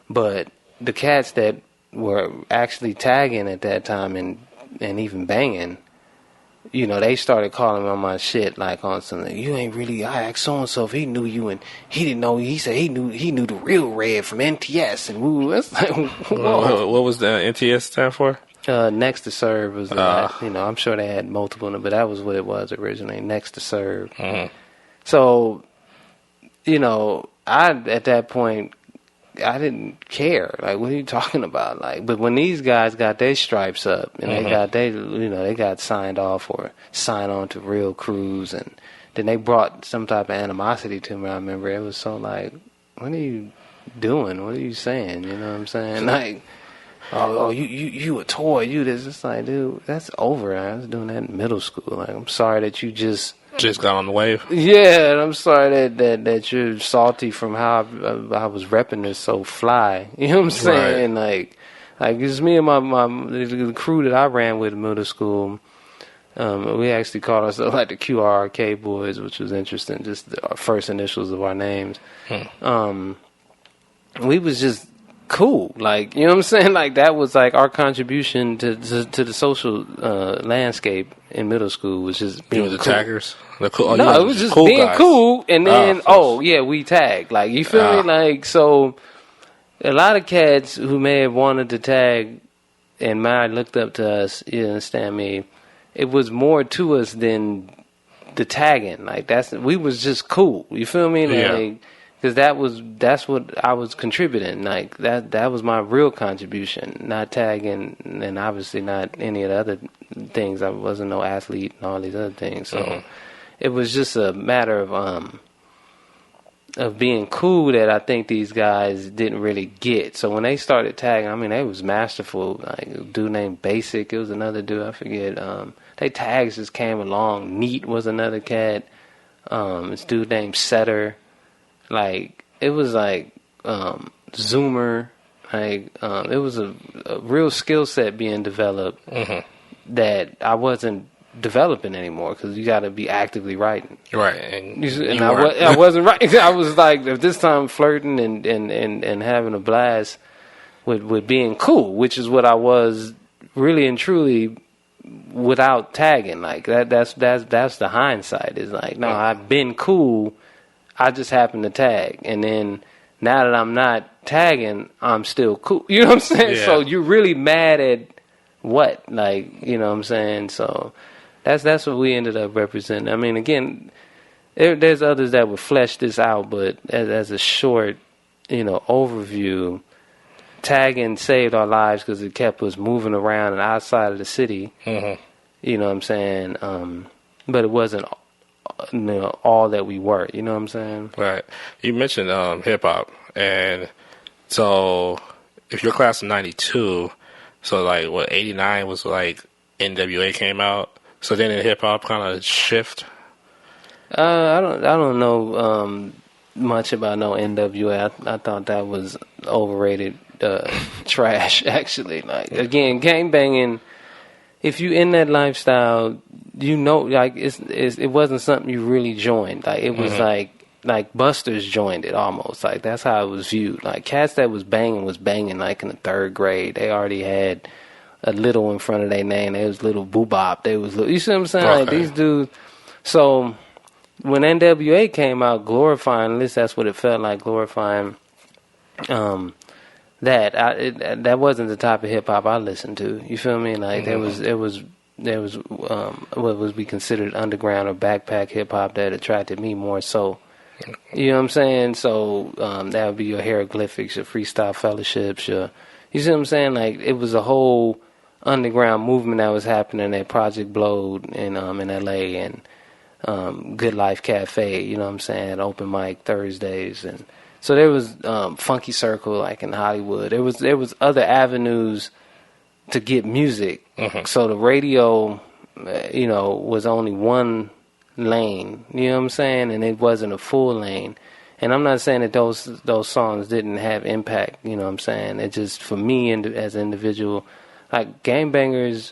But the cats that were actually tagging at that time and even banging, you know, they started calling me on my shit, like on something. You ain't really. I asked so and so if he knew you, and he didn't know. He said he knew the real Red from NTS, and woo. That's like, whoa. What was the NTS stand for? Next to Serve was, you know, I'm sure they had multiple, but that was what it was originally. Next to Serve. So, you know, at that point, I didn't care. Like, what are you talking about? Like, but when these guys got their stripes up and they got signed off or signed on to real crews, and then they brought some type of animosity to me. I remember it was so like, what are you doing? What are you saying? You know what I'm saying? Like, oh, you a toy? You this? It's like, dude, that's over. I was doing that in middle school. Like, I'm sorry that you just got on the wave. Yeah, and I'm sorry that you're salty from how I was repping this so fly. You know what I'm saying? Right. Like it's me and my the crew that I ran with in middle school. We actually called ourselves like the QRK boys, which was interesting. Just our first initials of our names. We was just cool, like, you know what I'm saying? Like, that was like our contribution to the social landscape in middle school was just being the cool. taggers. It was just cool being guys. Cool, and then we tag. Like, you feel me? Like, so a lot of cats who may have wanted to tag and might looked up to us. You understand me? It was more to us than the tagging. Like, we was just cool. You feel me? Like, because that's what I was contributing. Like, that was my real contribution. Not tagging, and obviously not any of the other things. I wasn't no athlete and all these other things. So it was just a matter of being cool that I think these guys didn't really get. So when they started tagging, I mean, they was masterful. Like, a dude named Basic, it was another dude, I forget. They tags just came along. Neat was another cat. This dude named Setter. Like, it was like Zoomer. Like, it was a real skill set being developed that I wasn't developing anymore, because you got to be actively writing. Right. And I wasn't writing. I was like, at this time, flirting and having a blast with being cool, which is what I was really and truly without tagging. Like, that's the hindsight. Is like, no, I've been cool. I just happen to tag. And then now that I'm not tagging, I'm still cool. You know what I'm saying? Yeah. So you're really mad at what? Like, you know what I'm saying? So that's what we ended up representing. I mean, again, there's others that would flesh this out, but as a short, overview, tagging saved our lives because it kept us moving around and outside of the city. You know what I'm saying? But it wasn't all that we were. You know what I'm saying? Right. You mentioned hip-hop. And so if your class of 92, so like, what, 89 was like NWA came out? So then in hip-hop kind of shift? I don't know much about no NWA. I thought that was overrated trash, actually. Like, again, gangbanging, if you in that lifestyle, like, it wasn't something you really joined. Like, it was like Busters joined it almost. Like, that's how it was viewed. Like, cats that was banging like in the third grade. They already had a little in front of their name. They was little boobop. They was little, you see what I'm saying? Okay. Like, these dudes. So when NWA came out glorifying, at least that's what it felt like, glorifying that wasn't the type of hip hop I listened to. You feel me? Like, there was what would be considered underground or backpack hip hop that attracted me more so. You know what I'm saying? So that would be your hieroglyphics, your freestyle fellowships, you see what I'm saying? Like, it was a whole underground movement that was happening at Project Blowed in LA, and Good Life Cafe, you know what I'm saying, open mic Thursdays. And so there was Funky Circle, like, in Hollywood. There was other avenues to get music. So the radio, was only one lane, you know what I'm saying, and it wasn't a full lane. And I'm not saying that those songs didn't have impact, you know what I'm saying. It just, for me as an individual, like, gangbangers,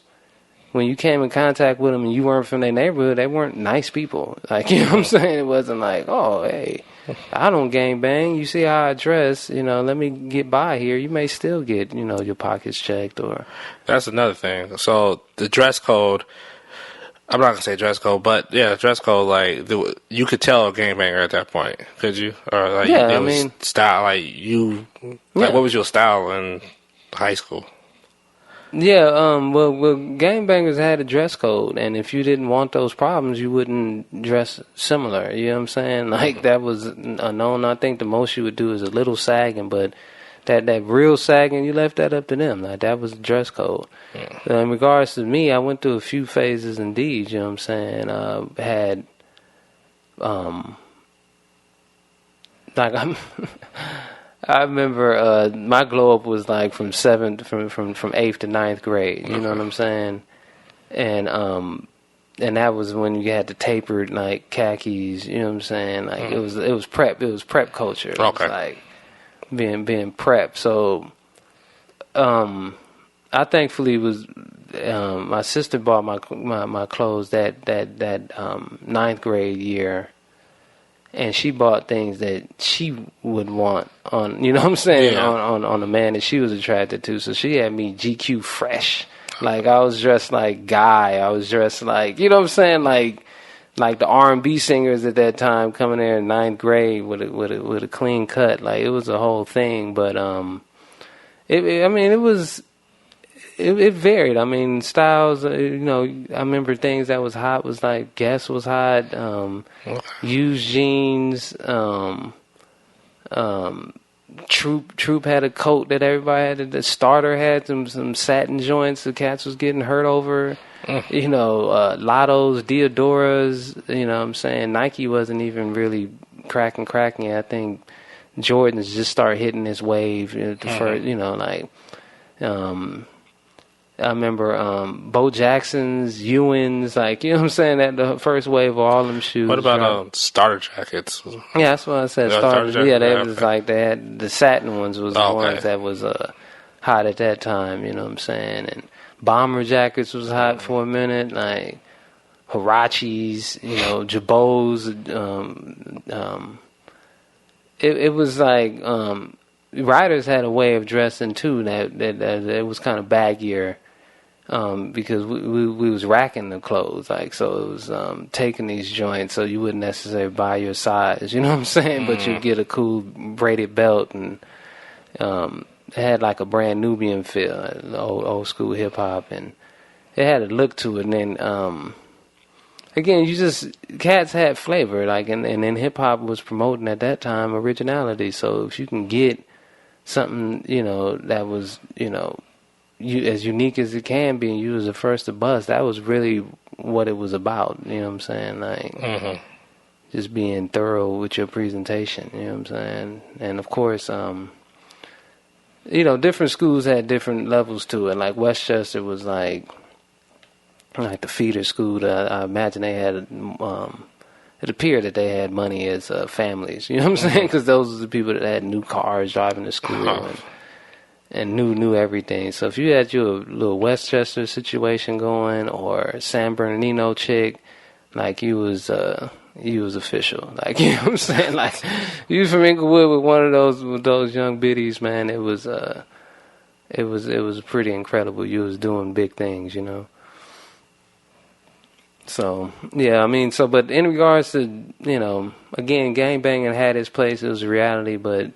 when you came in contact with them and you weren't from their neighborhood, they weren't nice people. Like, you know what I'm saying? It wasn't like, oh, hey, I don't gangbang. You see how I dress, let me get by here. You may still get, your pockets checked. Or that's another thing. So the dress code, I'm not going to say dress code, but yeah, dress code, like, you could tell a gangbanger at that point, could you? Or, like, yeah, style, like, what was your style in high school? Yeah, well, gangbangers had a dress code, and if you didn't want those problems, you wouldn't dress similar. You know what I'm saying? Like, that was a known. I think the most you would do is a little sagging, but that real sagging, you left that up to them. Like, that was the dress code. In regards to me, I went through a few phases indeed. You know what I'm saying? Had like, I remember my glow up was like from 8th to 9th grade. You know what I'm saying? And that was when you had the tapered, like, khakis. You know what I'm saying? Like, it was prep. It was prep culture. It was like being prep. So I thankfully my sister bought my clothes that ninth grade year, and she bought things that she would want on, you know what I'm saying, on a man that she was attracted to. So she had me GQ fresh. Like, I was dressed like Guy. I was dressed like, you know what I'm saying, like the R&B singers at that time coming there in ninth grade with a clean cut. Like, it was a whole thing. But it varied. I mean, styles, you know, I remember things that was hot was like Guess was hot, used jeans, Troop had a coat that everybody had. The Starter had some satin joints the cats was getting hurt over. You know, Lottos, Diodoras, you know what I'm saying? Nike wasn't even really cracking. I think Jordan's just started hitting this wave. You know, first, you know, like, I remember Bo Jackson's, Ewins, like, you know what I'm saying, that the first wave of all them shoes. What about starter jackets? Yeah, that's what I said. Starter, yeah, they was like, they had the satin ones was the ones that was hot at that time, you know what I'm saying? And bomber jackets was hot for a minute, like Hirachis, you know, Jabos. It was like writers had a way of dressing too that it was kind of baggier. Because we was racking the clothes, like, so it was taking these joints so you wouldn't necessarily buy your size, you know what I'm saying? But you get a cool braided belt, and it had like a brand Nubian feel, old school hip hop, and it had a look to it. And then again, cats had flavor, like, and then hip hop was promoting at that time originality. So if you can get something, you know, that was, you know, as unique as it can be, and you was the first to bust, that was really what it was about, you know what I'm saying? Like, just being thorough with your presentation, you know what I'm saying? And of course, you know, different schools had different levels to it. Like Westchester was like the feeder school. I imagine they had, it appeared that they had money as families, you know what I'm saying? Because those were the people that had new cars driving to school and knew everything. So if you had your little Westchester situation going, or San Bernardino chick, like, you was official. Like, you know what I'm saying? Like, you was from Inglewood with one of those young biddies, man. It was pretty incredible. You was doing big things, you know. So yeah, I mean, but in regards to, you know, again, gangbanging had its place. It was a reality, but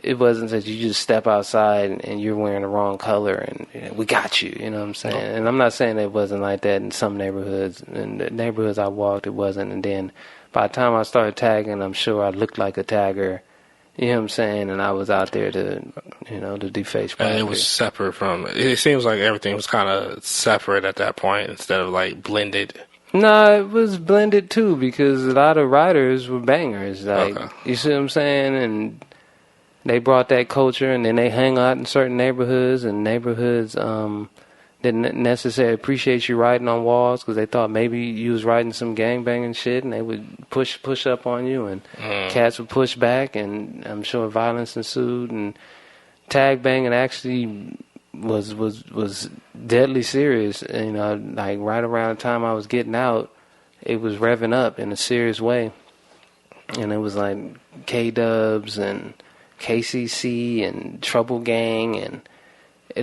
it wasn't that you just step outside and you're wearing the wrong color and, you know, we got you, you know what I'm saying? And I'm not saying it wasn't like that in some neighborhoods. In the neighborhoods I walked, it wasn't. And then by the time I started tagging, I'm sure I looked like a tagger, you know what I'm saying? And I was out there to, you know, to deface property. And it was separate from, it seems like everything was kind of separate at that point instead of like blended. No, it was blended too, because a lot of writers were bangers. Like, you see what I'm saying? And they brought that culture, and then they hang out in certain neighborhoods, and neighborhoods didn't necessarily appreciate you writing on walls because they thought maybe you was writing some gangbanging shit, and they would push up on you, and cats would push back, and I'm sure violence ensued, and tag banging actually was deadly serious. You know, like right around the time I was getting out, it was revving up in a serious way, and it was like K-Dubs and KCC and Trouble Gang, and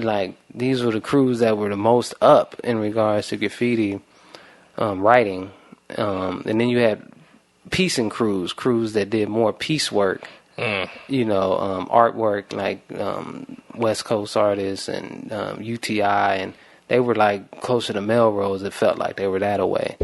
like, these were the crews that were the most up in regards to graffiti writing, and then you had piecing crews that did more piece work, you know, artwork, like West Coast artists and UTI, and they were like closer to Melrose. It felt like they were that away.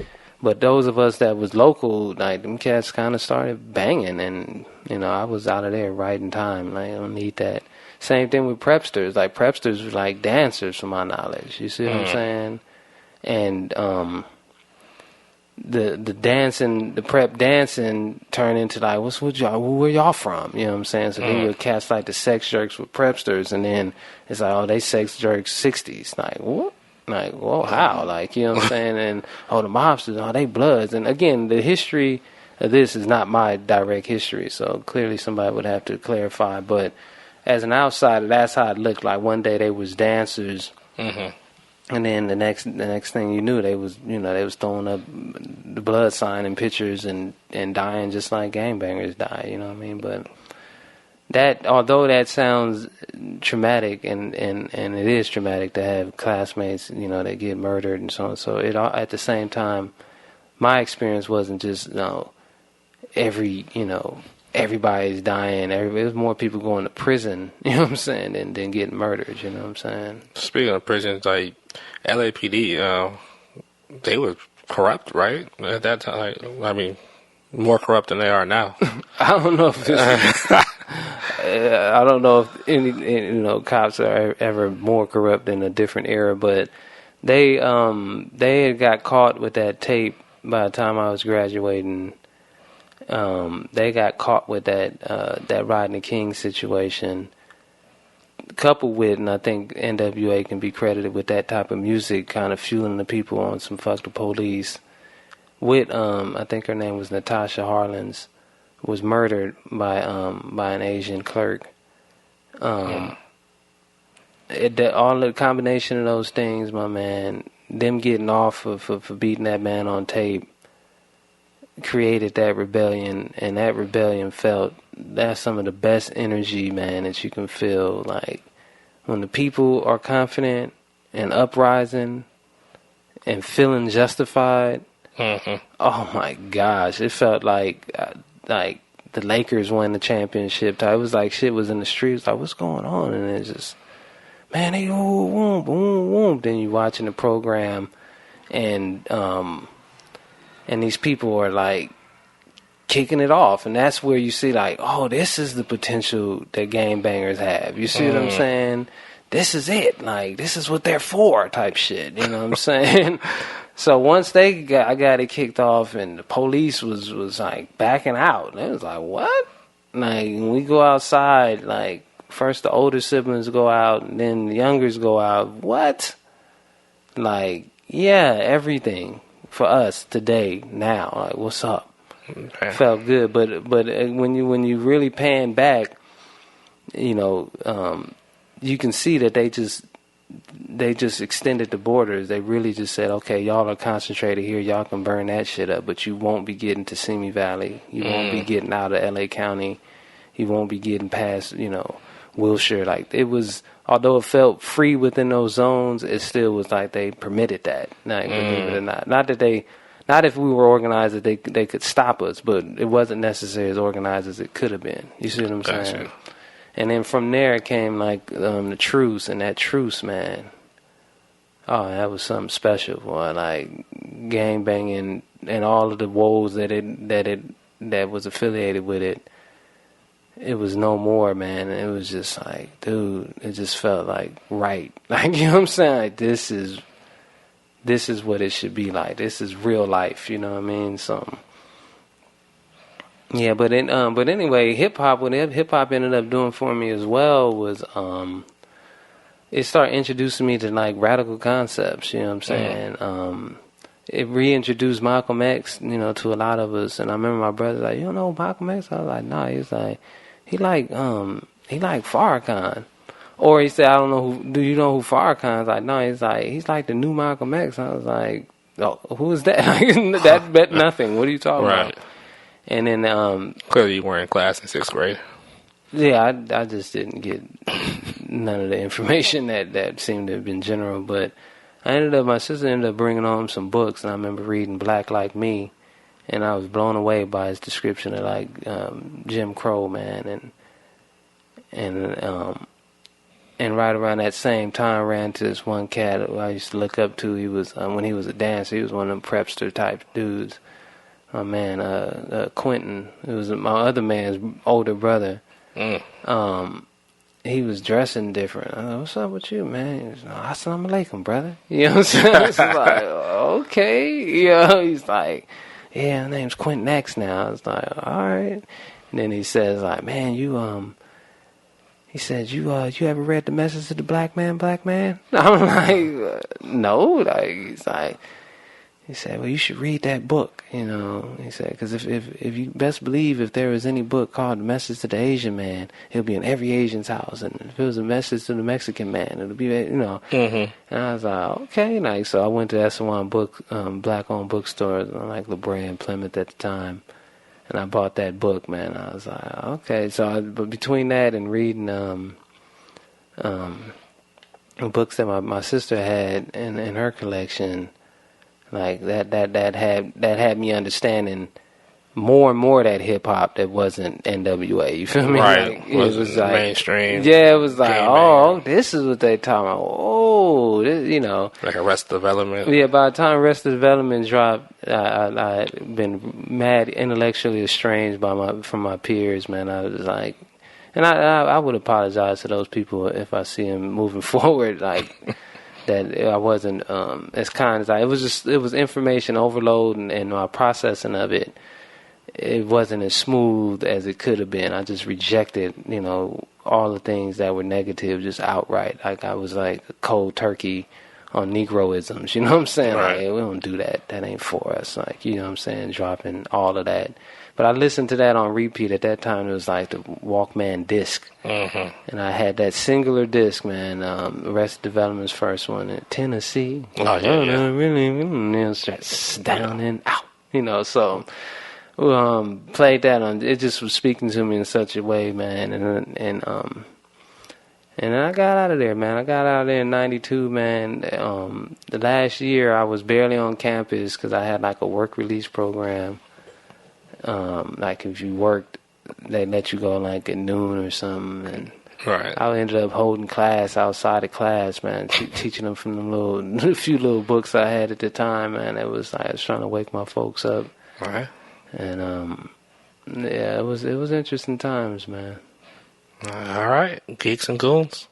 But those of us that was local, like, them cats kind of started banging, and, you know, I was out of there right in time. Like, I don't need that. Same thing with prepsters. Like, prepsters were like dancers, from my knowledge. You see what I'm saying? And the dancing, the prep dancing turned into like, where y'all from? You know what I'm saying? So then you cats like the sex jerks with prepsters, and then it's like, oh, they sex jerks 60s. Like, what? Like, well, how? Like, you know what I'm saying? And, oh, the mobsters, oh, they bloods. And again, the history of this is not my direct history, so clearly somebody would have to clarify. But as an outsider, that's how it looked. Like, one day they was dancers, And then the next thing you knew, they was throwing up the blood sign and pictures and dying just like gangbangers die. You know what I mean? But that, although that sounds traumatic, and it is traumatic to have classmates, that get murdered and so on. So it, at the same time, my experience wasn't just everybody's dying. There's more people going to prison, you know what I'm saying, than getting murdered, you know what I'm saying? Speaking of prisons, like LAPD, they were corrupt, right? At that time, I mean, more corrupt than they are now. I don't know if I don't know if any cops are ever more corrupt in a different era, but they had got caught with that tape by the time I was graduating. They got caught with that Rodney King situation, coupled with, and I think NWA can be credited with that type of music, kind of fueling the people on some fuck the police. With I think her name was Natasha Harlins, was murdered by an Asian clerk. All the combination of those things, my man, them getting off for beating that man on tape, created that rebellion, and that rebellion that's some of the best energy, man, that you can feel. Like when the people are confident and uprising and feeling justified. Mm-hmm. Oh my gosh, it felt like the Lakers won the championship. It was like shit was in the streets. Like, what's going on? And it's just, man, they boom, boom, boom. Then you watching the program, and these people are like kicking it off, and that's where you see like, oh, this is the potential that gangbangers have. You see what I'm saying? This is it. Like, this is what they're for, type shit. You know what I'm saying? So once I got it kicked off, and the police was like backing out, and it was like, what? Like, when we go outside, like, first the older siblings go out, and then the youngers go out. What? Like, yeah, everything for us today, now. Like, what's up? Okay. Felt good, but when you really pan back, you can see that they just extended the borders. They really just said, okay, y'all are concentrated here. Y'all can burn that shit up, but you won't be getting to Simi Valley. You won't be getting out of LA County. You won't be getting past, Wilshire. Like, it was, although it felt free within those zones, it still was like they permitted that. Like, believe it or not. Not if we were organized that they could stop us, but it wasn't necessarily as organized as it could have been. You see what I'm saying? And then from there it came like the truce, and that truce, man. Oh, that was something special, boy. Like gangbanging and all of the woes that was affiliated with it. It was no more, man. It was just like, dude, it just felt like right. Like, you know what I'm saying? Like, this is what it should be like. This is real life, you know what I mean? So yeah, but anyway, hip hop. What hip hop ended up doing for me as well was it started introducing me to like radical concepts. You know what I'm saying? It reintroduced Malcolm X, to a lot of us. And I remember my brother like, you don't know Malcolm X? I was like, nah. He's like, he like Farrakhan. Or he said, I don't know do you know who Farrakhan is? Like, no. He's like the new Malcolm X. I was like, oh, who is that? That bet nothing. What are you talking about? And then clearly you weren't in class in 6th grade. Yeah, I just didn't get none of the information that seemed to have been general. But my sister ended up bringing home some books, and I remember reading Black Like Me, and I was blown away by his description of like Jim Crow, man, and right around that same time, ran to this one cat who I used to look up to. He was when he was a dancer, he was one of them prepster type dudes. My man, Quentin, who was my other man's older brother. He was dressing different. I was like, what's up with you, man? He was like, Assalamu alaikum, brother. You know what I'm saying? I was like, okay. He's like, yeah, my name's Quentin X now. I was like, all right. And then he says, like, man, he said, you ever read The Message to the Black Man, Black Man? I'm like, no. Like, he's like, he said, well, you should read that book, you know. He said, because if you best believe if there was any book called The Message to the Asian Man, it'll be in every Asian's house. And if it was a message to the Mexican man, it'll be, you know. Mm-hmm. And I was like, okay, nice. So I went to S1 black-owned bookstore, like La Brea and Plymouth at the time. And I bought that book, man. I was like, okay. But between that and reading books that my sister had in her collection, like that had me understanding more and more that hip hop that wasn't NWA. You feel me? Right. Like, it was like mainstream. Yeah, it was like, Gangbangin. oh, this is what they talking about. Oh, this, you know, Like Arrested Development. Yeah, by the time Arrested Development dropped, I'd been mad intellectually estranged from my peers. Man, I was like, and I would apologize to those people if I see them moving forward, like. That I wasn't as kind as it was information overload and my processing of it. It wasn't as smooth as it could have been. I just rejected, you know, all the things that were negative just outright. Like I was like cold turkey on Negroisms. You know what I'm saying? Right. Like, hey, we don't do that. That ain't for us. Like, you know what I'm saying? Dropping all of that. But I listened to that on repeat. At that time, it was like the Walkman disc. Mm-hmm. And I had that singular disc, man. Arrested Development's first one in Tennessee. Oh, yeah. Really, down and out. You know, so played that on. It just was speaking to me in such a way, man. And then I got out of there, man. I got out of there in '92, man. The last year, I was barely on campus because I had like a work release program. Like if you worked, they let you go like at noon or something, and Right. I ended up holding class outside of class, man, teaching them from the few little books I had at the time, man. It was like I was trying to wake my folks up, Right. and yeah, it was interesting times, man. All right. Geeks and Goons.